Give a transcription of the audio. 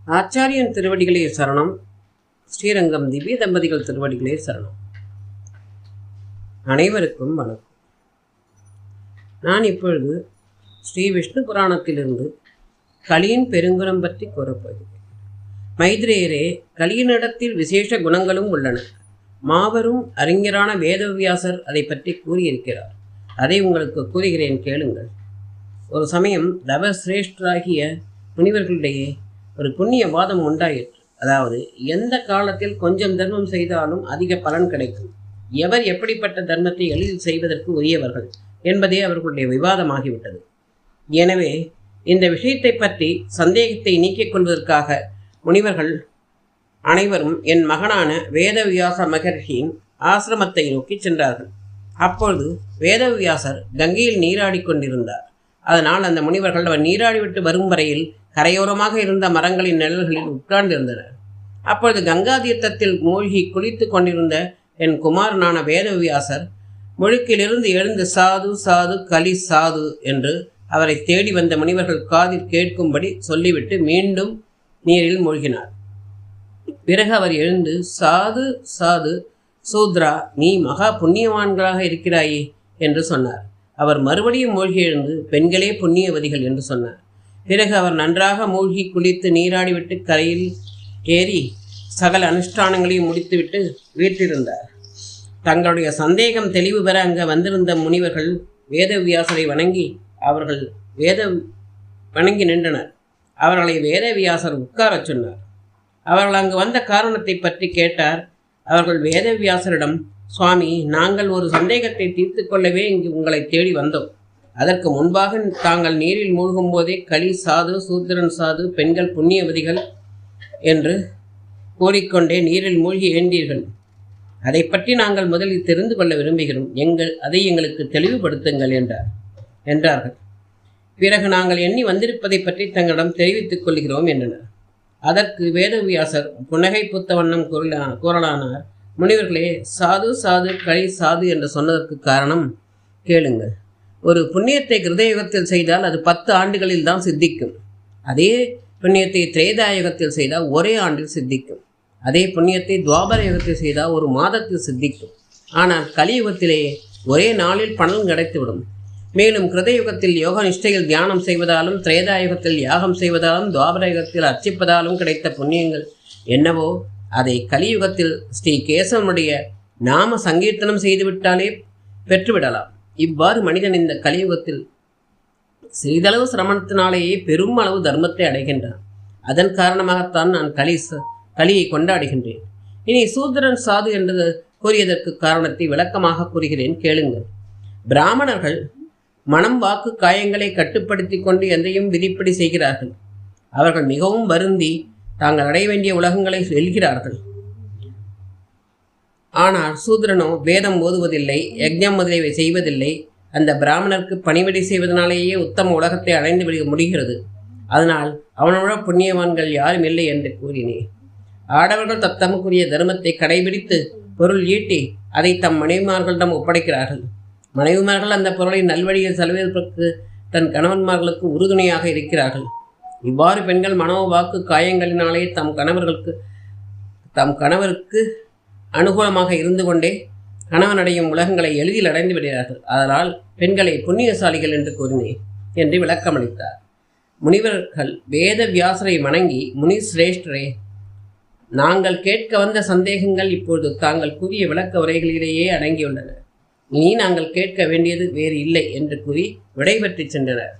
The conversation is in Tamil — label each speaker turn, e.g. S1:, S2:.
S1: ஆச்சாரியன் திருவடிகளே சரணம். ஸ்ரீரங்கம் திவ்ய தம்பதிகள் திருவடிகளே சரணம். அனைவருக்கும் வணக்கம். நான் இப்பொழுது ஸ்ரீ விஷ்ணு புராணத்திலிருந்து கலியின் பெருங்குணம் பற்றி கூறப்போகிறேன். மைத்ரேயரே, கலியினிடத்தில் விசேஷ குணங்களும் உள்ளன. மாபெரும் அறிஞரான வேதவியாசர் அதை பற்றி கூறியிருக்கிறார். அதை உங்களுக்கு கூறுகிறேன், கேளுங்கள். ஒரு சமயம் தவசிரேஷ்டராகிய முனிவர்களிடையே ஒரு புண்ணிய வாதம் உண்டாயிற்று. அதாவது, எந்த காலத்தில் கொஞ்சம் தர்மம் செய்தாலும் அதிக பலன் கிடைக்கும், எவர் எப்படிப்பட்ட தர்மத்தை எளிதில் செய்வதற்கு உரியவர்கள் என்பதே அவர்களுடைய விவாதமாகிவிட்டது. எனவே இந்த விஷயத்தை பற்றி சந்தேகத்தை நீக்கிக் கொள்வதற்காக முனிவர்கள் அனைவரும் என் மகனான வேதவியாச மகர்ஷியின் ஆசிரமத்தை நோக்கி சென்றார்கள். அப்பொழுது வேதவியாசர் கங்கையில் நீராடி கொண்டிருந்தார். அதனால் அந்த முனிவர்கள் அவர் நீராடிவிட்டு வரும் வரையில் கரையோரமாக இருந்த மரங்களின் நிழல்களில் உட்கார்ந்திருந்தனர். அப்பொழுது கங்கா தீர்த்தத்தில் மூழ்கி குளித்து கொண்டிருந்த என் குமாரனான வேதவியாசர் முழுக்கிலிருந்து எழுந்து சாது சாது கலி சாது என்று அவரை தேடி வந்த முனிவர்கள் காதில் கேட்கும்படி சொல்லிவிட்டு மீண்டும் நீரில் மூழ்கினார். பிறகு அவர் எழுந்து, சாது சாது சூத்ரா, நீ மகா புண்ணியவான்களாக இருக்கிறாயே என்று சொன்னார். அவர் மறுபடியும் மூழ்கி எழுந்து, பெண்களே புண்ணியவதிகள் என்று சொன்னார். பிறகு அவர் நன்றாக மூழ்கி குளித்து நீராடிவிட்டு கரையில் ஏறி சகல அனுஷ்டானங்களையும் முடித்துவிட்டு வீட்டிலிருந்தார். தங்களுடைய சந்தேகம் தெளிவு பெற அங்கே வந்திருந்த முனிவர்கள் வேதவியாசரை வணங்கி நின்றனர். அவர்களை வேதவியாசர் உட்காரச் சொன்னார். அவர்கள் அங்கு வந்த காரணத்தை பற்றி கேட்டார். அவர்கள் வேதவியாசரிடம், சுவாமி, நாங்கள் ஒரு சந்தேகத்தை தீர்த்து கொள்ளவே இங்கு உங்களை தேடி வந்தோம். அதற்கு முன்பாக தாங்கள் நீரில் மூழ்கும் போதே களி சாது, சூத்திரன் சாது, பெண்கள் புண்ணியவதிகள் என்று கூறிக்கொண்டே நீரில் மூழ்கி ஏண்டீர்கள். அதை பற்றி நாங்கள் முதலில் தெரிந்து கொள்ள விரும்புகிறோம். அதை எங்களுக்கு தெளிவுபடுத்துங்கள் என்றார்கள். பிறகு நாங்கள் எண்ணி வந்திருப்பதை பற்றி தங்களிடம் தெரிவித்துக் கொள்கிறோம் என்றனர். அதற்கு வேதவியாசர் புன்னகை பூத்த வண்ணம் கூறலானார். முனிவர்களே, சாது சாது களி சாது என்று சொன்னதற்கு காரணம் கேளுங்கள். ஒரு புண்ணியத்தை கிருதயுகத்தில் செய்தால் அது 10 ஆண்டுகளில் தான் சித்திக்கும். அதே புண்ணியத்தை திரேதாயுகத்தில் செய்தால் ஒரே ஆண்டில் சித்திக்கும். அதே புண்ணியத்தை துவாபர யுகத்தில் செய்தால் ஒரு மாதத்தில் சித்திக்கும். ஆனால் கலியுகத்திலேயே ஒரே நாளில் பலன் கிடைத்துவிடும். மேலும் கிருதயுகத்தில் யோக நிஷ்டையில் தியானம் செய்வதாலும், திரேதாயுகத்தில் யாகம் செய்வதாலும், துவாபர யுகத்தில் அர்ச்சிப்பதாலும் கிடைத்த புண்ணியங்கள் என்னவோ அதை கலியுகத்தில் ஸ்ரீ கேசவனுடைய நாம சங்கீர்த்தனம் செய்துவிட்டாலே பெற்றுவிடலாம். இவ்வாறு மனிதன் இந்த கலியுகத்தில் சிறிதளவு சிரமத்தினாலேயே பெரும் அளவு தர்மத்தை அடைகின்றான். அதன் காரணமாகத்தான் நான் கலியை கொண்டாடுகின்றேன். இனி சூத்திரன் சாது என்று கூறியதற்கு காரணத்தை விளக்கமாக கூறுகிறேன், கேளுங்கள். பிராமணர்கள் மனம், வாக்கு, காயங்களை கட்டுப்படுத்தி கொண்டு எதையும் விதிப்படி செய்கிறார்கள். அவர்கள் மிகவும் வருந்தி தாங்கள் அடைய வேண்டிய உலகங்களை வெல்கிறார்கள். ஆனால் சூத்திரனோ வேதம் ஓதுவதில்லை, யஜ்ஞம் முதலியவை செய்வதில்லை. அந்த பிராமணருக்கு பணிவிடை செய்வதனாலேயே உத்தம உலகத்தை அடைந்து விட முடிகிறது. அதனால் அவனோட புண்ணியவான்கள் யாரும் இல்லை என்று கூறினேன். ஆடவர்கள் தத்தமுக்குரிய தர்மத்தை கடைபிடித்து பொருள் ஈட்டி அதை தம் மனைவிமார்களிடம் ஒப்படைக்கிறார்கள். மனைவிமார்கள் அந்த பொருளை நல்வழியில் செலவிற்கு தன் கணவன்மார்களுக்கு உறுதுணையாக இருக்கிறார்கள். இவ்வாறு பெண்கள் மனோ, வாக்கு, காயங்களினாலே தம் கணவருக்கு அனுகூலமாக இருந்து கொண்டே கணவனடையும் உலகங்களை எளிதில் அடைந்து விடுகிறார்கள். அதனால் பெண்களை புண்ணியசாலிகள் என்று கூறினேன் என்று விளக்கமளித்தார். முனிவர்கள் வேத வியாசரை வணங்கி, முனி சிரேஷ்டரே, நாங்கள் கேட்க வந்த சந்தேகங்கள் இப்பொழுது தாங்கள் கூறிய விளக்க உரைகளிலேயே அடங்கியுள்ளன. இனி நாங்கள் கேட்க வேண்டியது வேறு இல்லை என்று கூறி விடைபெற்று சென்றனர்.